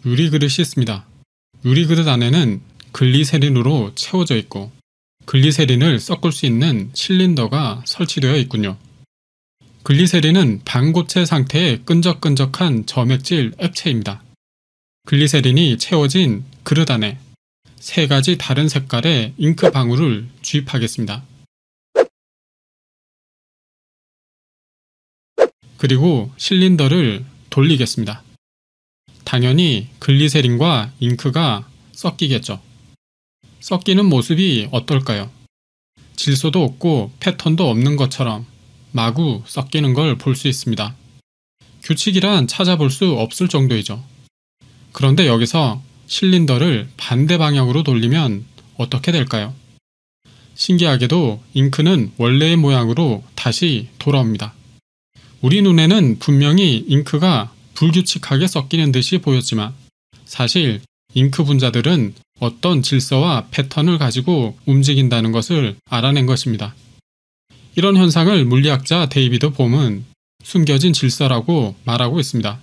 유리 그릇이 있습니다. 유리 그릇 안에는 글리세린으로 채워져 있고 글리세린을 섞을 수 있는 실린더가 설치되어 있군요. 글리세린은 반고체 상태의 끈적끈적한 점액질 액체입니다. 글리세린이 채워진 그릇 안에 3가지 다른 색깔의 잉크 방울을 주입하겠습니다. 그리고 실린더를 돌리겠습니다. 당연히 글리세린과 잉크가 섞이겠죠. 섞이는 모습이 어떨까요? 질소도 없고 패턴도 없는 것처럼 마구 섞이는 걸 볼 수 있습니다. 규칙이란 찾아볼 수 없을 정도이죠. 그런데 여기서 실린더를 반대 방향으로 돌리면 어떻게 될까요? 신기하게도 잉크는 원래의 모양으로 다시 돌아옵니다. 우리 눈에는 분명히 잉크가 불규칙하게 섞이는 듯이 보였지만 사실 잉크 분자들은 어떤 질서와 패턴을 가지고 움직인다는 것을 알아낸 것입니다. 이런 현상을 물리학자 데이비드 봄은 숨겨진 질서라고 말하고 있습니다.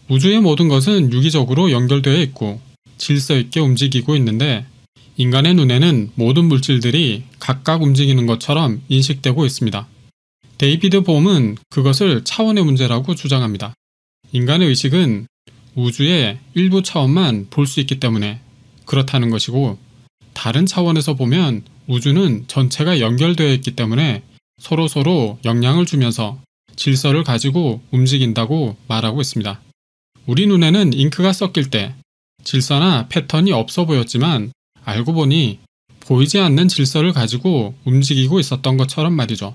우주의 모든 것은 유기적으로 연결되어 있고 질서 있게 움직이고 있는데 인간의 눈에는 모든 물질들이 각각 움직이는 것처럼 인식되고 있습니다. 데이비드 봄은 그것을 차원의 문제라고 주장합니다. 인간의 의식은 우주의 일부 차원만 볼 수 있기 때문에 그렇다는 것이고 다른 차원에서 보면 우주는 전체가 연결되어 있기 때문에 서로 영향을 주면서 질서를 가지고 움직인다고 말하고 있습니다. 우리 눈에는 잉크가 섞일 때 질서나 패턴이 없어 보였지만 알고 보니 보이지 않는 질서를 가지고 움직이고 있었던 것처럼 말이죠.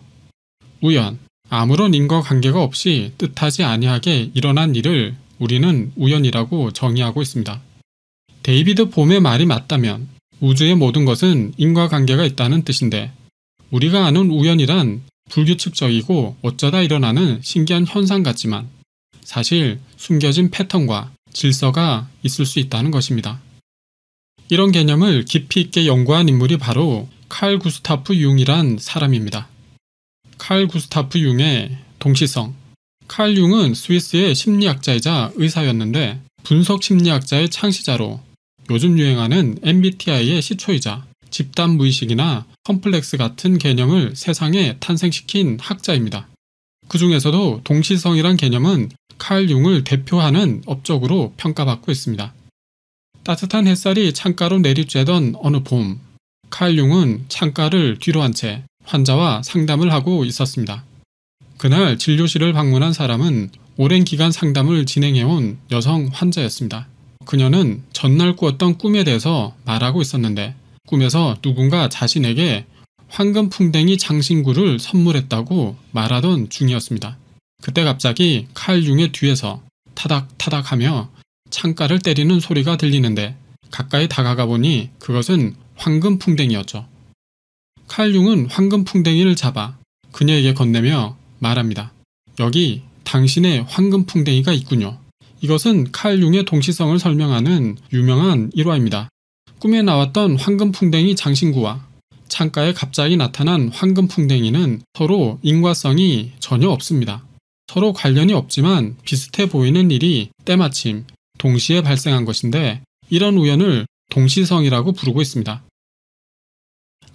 우연, 아무런 인과관계가 없이 뜻하지 아니하게 일어난 일을 우리는 우연이라고 정의하고 있습니다. 데이비드 봄의 말이 맞다면 우주의 모든 것은 인과관계가 있다는 뜻인데 우리가 아는 우연이란 불규칙적이고 어쩌다 일어나는 신기한 현상 같지만 사실 숨겨진 패턴과 질서가 있을 수 있다는 것입니다. 이런 개념을 깊이 있게 연구한 인물이 바로 칼 구스타프 융이란 사람입니다. 칼 구스타프 융의 동시성. 칼 융은 스위스의 심리학자이자 의사였는데 분석 심리학자의 창시자로 요즘 유행하는 MBTI의 시초이자 집단 무의식이나 컴플렉스 같은 개념을 세상에 탄생시킨 학자입니다. 그 중에서도 동시성이란 개념은 칼 융을 대표하는 업적으로 평가받고 있습니다. 따뜻한 햇살이 창가로 내리쬐던 어느 봄, 칼 융은 창가를 뒤로 한 채 환자와 상담을 하고 있었습니다. 그날 진료실을 방문한 사람은 오랜 기간 상담을 진행해온 여성 환자였습니다. 그녀는 전날 꾸었던 꿈에 대해서 말하고 있었는데 꿈에서 누군가 자신에게 황금풍뎅이 장신구를 선물했다고 말하던 중이었습니다. 그때 갑자기 칼 융의 뒤에서 타닥타닥 하며 창가를 때리는 소리가 들리는데 가까이 다가가 보니 그것은 황금풍뎅이였죠. 칼 융은 황금풍뎅이를 잡아 그녀에게 건네며 말합니다. 여기 당신의 황금풍뎅이가 있군요. 이것은 칼 융의 동시성을 설명하는 유명한 일화입니다. 꿈에 나왔던 황금풍뎅이 장신구와 창가에 갑자기 나타난 황금풍뎅이는 서로 인과성이 전혀 없습니다. 서로 관련이 없지만 비슷해 보이는 일이 때마침 동시에 발생한 것인데 이런 우연을 동시성이라고 부르고 있습니다.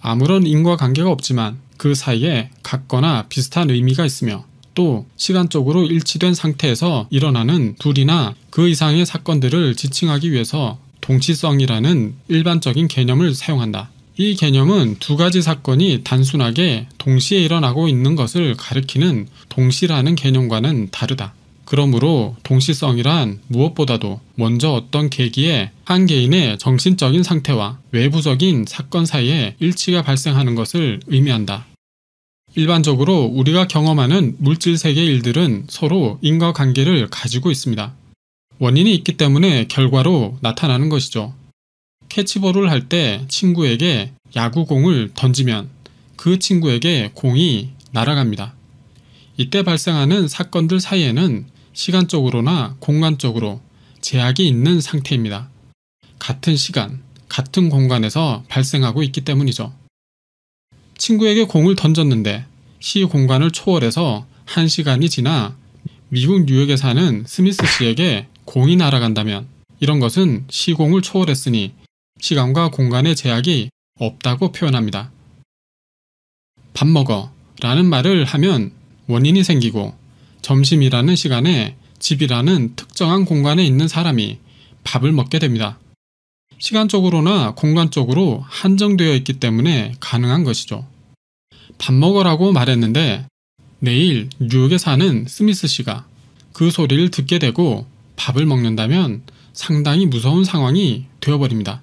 아무런 인과관계가 없지만 그 사이에 같거나 비슷한 의미가 있으며 또 시간적으로 일치된 상태에서 일어나는 둘이나 그 이상의 사건들을 지칭하기 위해서 동시성이라는 일반적인 개념을 사용한다. 이 개념은 두 가지 사건이 단순하게 동시에 일어나고 있는 것을 가리키는 동시라는 개념과는 다르다. 그러므로 동시성이란 무엇보다도 먼저 어떤 계기에 한 개인의 정신적인 상태와 외부적인 사건 사이에 일치가 발생하는 것을 의미한다. 일반적으로 우리가 경험하는 물질 세계의 일들은 서로 인과관계를 가지고 있습니다. 원인이 있기 때문에 결과로 나타나는 것이죠. 캐치볼을 할 때 친구에게 야구공을 던지면 그 친구에게 공이 날아갑니다. 이때 발생하는 사건들 사이에는 시간적으로나 공간적으로 제약이 있는 상태입니다. 같은 시간, 같은 공간에서 발생하고 있기 때문이죠. 친구에게 공을 던졌는데 시 공간을 초월해서 1시간이 지나 미국 뉴욕에 사는 스미스 씨에게 공이 날아간다면 이런 것은 시공을 초월했으니 시간과 공간의 제약이 없다고 표현합니다. 밥 먹어 라는 말을 하면 원인이 생기고 점심이라는 시간에 집이라는 특정한 공간에 있는 사람이 밥을 먹게 됩니다. 시간적으로나 공간적으로 한정되어 있기 때문에 가능한 것이죠. 밥 먹으라고 말했는데 내일 뉴욕에 사는 스미스 씨가 그 소리를 듣게 되고 밥을 먹는다면 상당히 무서운 상황이 되어버립니다.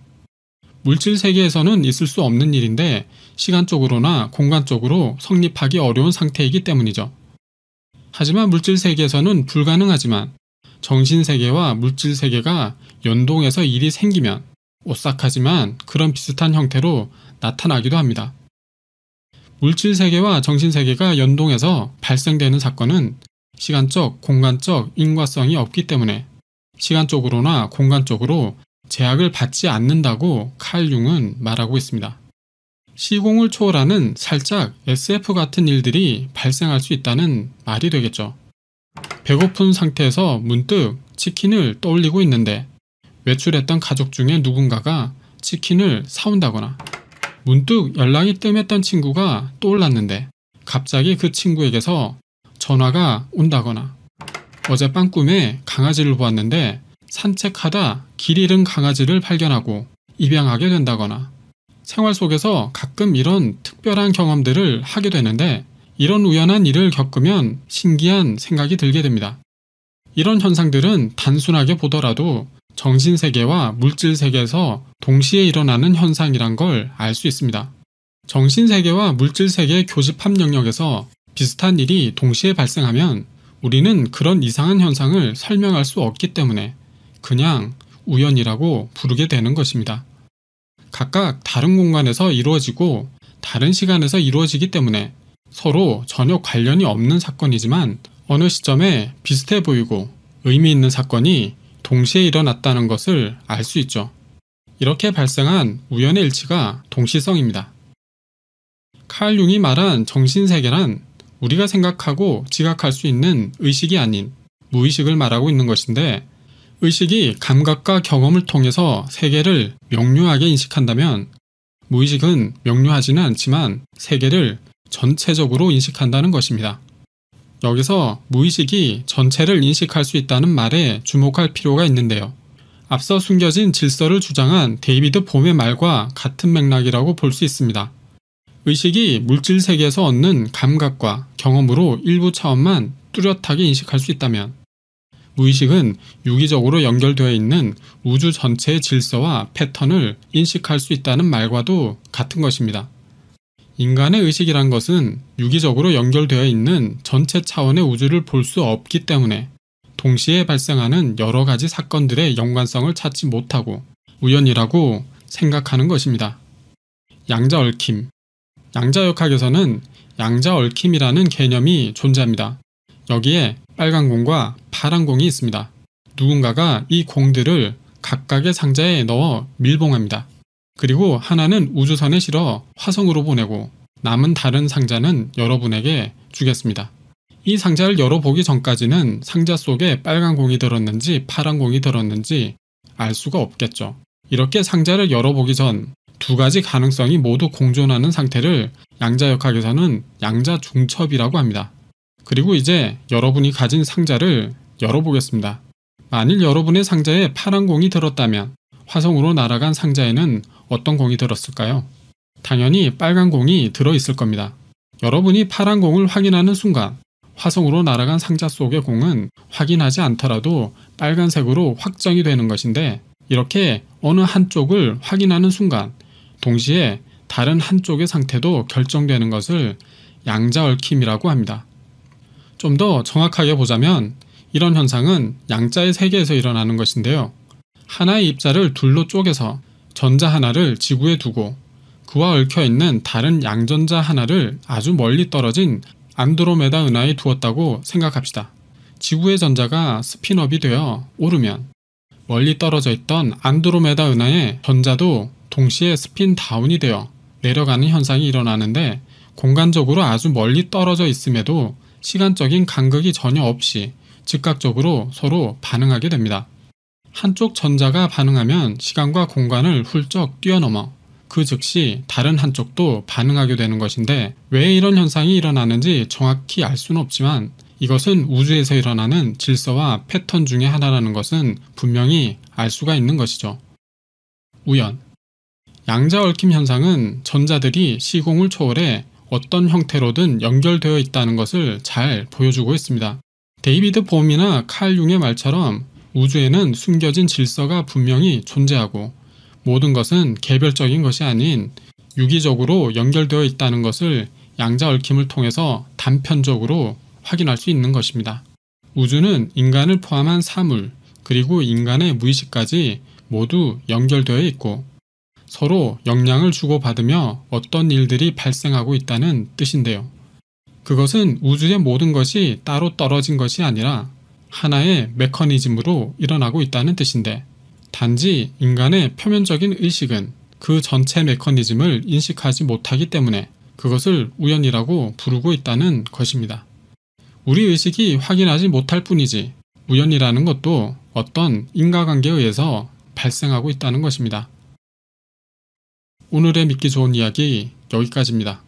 물질 세계에서는 있을 수 없는 일인데 시간적으로나 공간적으로 성립하기 어려운 상태이기 때문이죠. 하지만 물질 세계에서는 불가능하지만 정신 세계와 물질 세계가 연동해서 일이 생기면 오싹하지만 그런 비슷한 형태로 나타나기도 합니다. 물질 세계와 정신 세계가 연동해서 발생되는 사건은 시간적, 공간적 인과성이 없기 때문에 시간적으로나 공간적으로 제약을 받지 않는다고 칼 융은 말하고 있습니다. 시공을 초월하는 살짝 SF 같은 일들이 발생할 수 있다는 말이 되겠죠. 배고픈 상태에서 문득 치킨을 떠올리고 있는데 외출했던 가족 중에 누군가가 치킨을 사온다거나 문득 연락이 뜸했던 친구가 떠올랐는데 갑자기 그 친구에게서 전화가 온다거나 어젯밤 꿈에 강아지를 보았는데 산책하다 길 잃은 강아지를 발견하고 입양하게 된다거나 생활 속에서 가끔 이런 특별한 경험들을 하게 되는데 이런 우연한 일을 겪으면 신기한 생각이 들게 됩니다. 이런 현상들은 단순하게 보더라도 정신세계와 물질세계에서 동시에 일어나는 현상이란 걸 알 수 있습니다. 정신세계와 물질세계의 교집합 영역에서 비슷한 일이 동시에 발생하면 우리는 그런 이상한 현상을 설명할 수 없기 때문에 그냥 우연이라고 부르게 되는 것입니다. 각각 다른 공간에서 이루어지고 다른 시간에서 이루어지기 때문에 서로 전혀 관련이 없는 사건이지만 어느 시점에 비슷해 보이고 의미 있는 사건이 동시에 일어났다는 것을 알 수 있죠. 이렇게 발생한 우연의 일치가 동시성입니다. 칼 융이 말한 정신세계란 우리가 생각하고 지각할 수 있는 의식이 아닌 무의식을 말하고 있는 것인데 의식이 감각과 경험을 통해서 세계를 명료하게 인식한다면 무의식은 명료하지는 않지만 세계를 전체적으로 인식한다는 것입니다. 여기서 무의식이 전체를 인식할 수 있다는 말에 주목할 필요가 있는데요. 앞서 숨겨진 질서를 주장한 데이비드 봄의 말과 같은 맥락이라고 볼 수 있습니다. 의식이 물질 세계에서 얻는 감각과 경험으로 일부 차원만 뚜렷하게 인식할 수 있다면 무의식은 유기적으로 연결되어 있는 우주 전체의 질서와 패턴을 인식할 수 있다는 말과도 같은 것입니다. 인간의 의식이란 것은 유기적으로 연결되어 있는 전체 차원의 우주를 볼 수 없기 때문에 동시에 발생하는 여러 가지 사건들의 연관성을 찾지 못하고 우연이라고 생각하는 것입니다. 양자 얽힘. 양자역학에서는 양자 얽힘이라는 개념이 존재합니다. 여기에 빨간 공과 파란 공이 있습니다. 누군가가 이 공들을 각각의 상자에 넣어 밀봉합니다. 그리고 하나는 우주선에 실어 화성으로 보내고 남은 다른 상자는 여러분에게 주겠습니다. 이 상자를 열어보기 전까지는 상자 속에 빨간 공이 들었는지 파란 공이 들었는지 알 수가 없겠죠. 이렇게 상자를 열어보기 전 두 가지 가능성이 모두 공존하는 상태를 양자역학에서는 양자중첩이라고 합니다. 그리고 이제 여러분이 가진 상자를 열어보겠습니다. 만일 여러분의 상자에 파란 공이 들었다면 화성으로 날아간 상자에는 어떤 공이 들었을까요? 당연히 빨간 공이 들어있을 겁니다. 여러분이 파란 공을 확인하는 순간 화성으로 날아간 상자 속의 공은 확인하지 않더라도 빨간색으로 확정이 되는 것인데 이렇게 어느 한쪽을 확인하는 순간 동시에 다른 한쪽의 상태도 결정되는 것을 양자 얽힘이라고 합니다. 좀 더 정확하게 보자면 이런 현상은 양자의 세계에서 일어나는 것인데요. 하나의 입자를 둘로 쪼개서 전자 하나를 지구에 두고 그와 얽혀있는 다른 양전자 하나를 아주 멀리 떨어진 안드로메다 은하에 두었다고 생각합시다. 지구의 전자가 스핀업이 되어 오르면 멀리 떨어져 있던 안드로메다 은하의 전자도 동시에 스핀 다운이 되어 내려가는 현상이 일어나는데 공간적으로 아주 멀리 떨어져 있음에도 시간적인 간극이 전혀 없이 즉각적으로 서로 반응하게 됩니다. 한쪽 전자가 반응하면 시간과 공간을 훌쩍 뛰어넘어 그 즉시 다른 한쪽도 반응하게 되는 것인데, 왜 이런 현상이 일어나는지 정확히 알 수는 없지만 이것은 우주에서 일어나는 질서와 패턴 중에 하나라는 것은 분명히 알 수가 있는 것이죠. 우연. 양자 얽힘 현상은 전자들이 시공을 초월해 어떤 형태로든 연결되어 있다는 것을 잘 보여주고 있습니다. 데이비드 봄이나 칼 융의 말처럼 우주에는 숨겨진 질서가 분명히 존재하고 모든 것은 개별적인 것이 아닌 유기적으로 연결되어 있다는 것을 양자 얽힘을 통해서 단편적으로 확인할 수 있는 것입니다. 우주는 인간을 포함한 사물, 그리고 인간의 무의식까지 모두 연결되어 있고 서로 영향을 주고받으며 어떤 일들이 발생하고 있다는 뜻인데요. 그것은 우주의 모든 것이 따로 떨어진 것이 아니라 하나의 메커니즘으로 일어나고 있다는 뜻인데, 단지 인간의 표면적인 의식은 그 전체 메커니즘을 인식하지 못하기 때문에 그것을 우연이라고 부르고 있다는 것입니다. 우리 의식이 확인하지 못할 뿐이지 우연이라는 것도 어떤 인과관계에 의해서 발생하고 있다는 것입니다. 오늘의 믿기 좋은 이야기 여기까지입니다.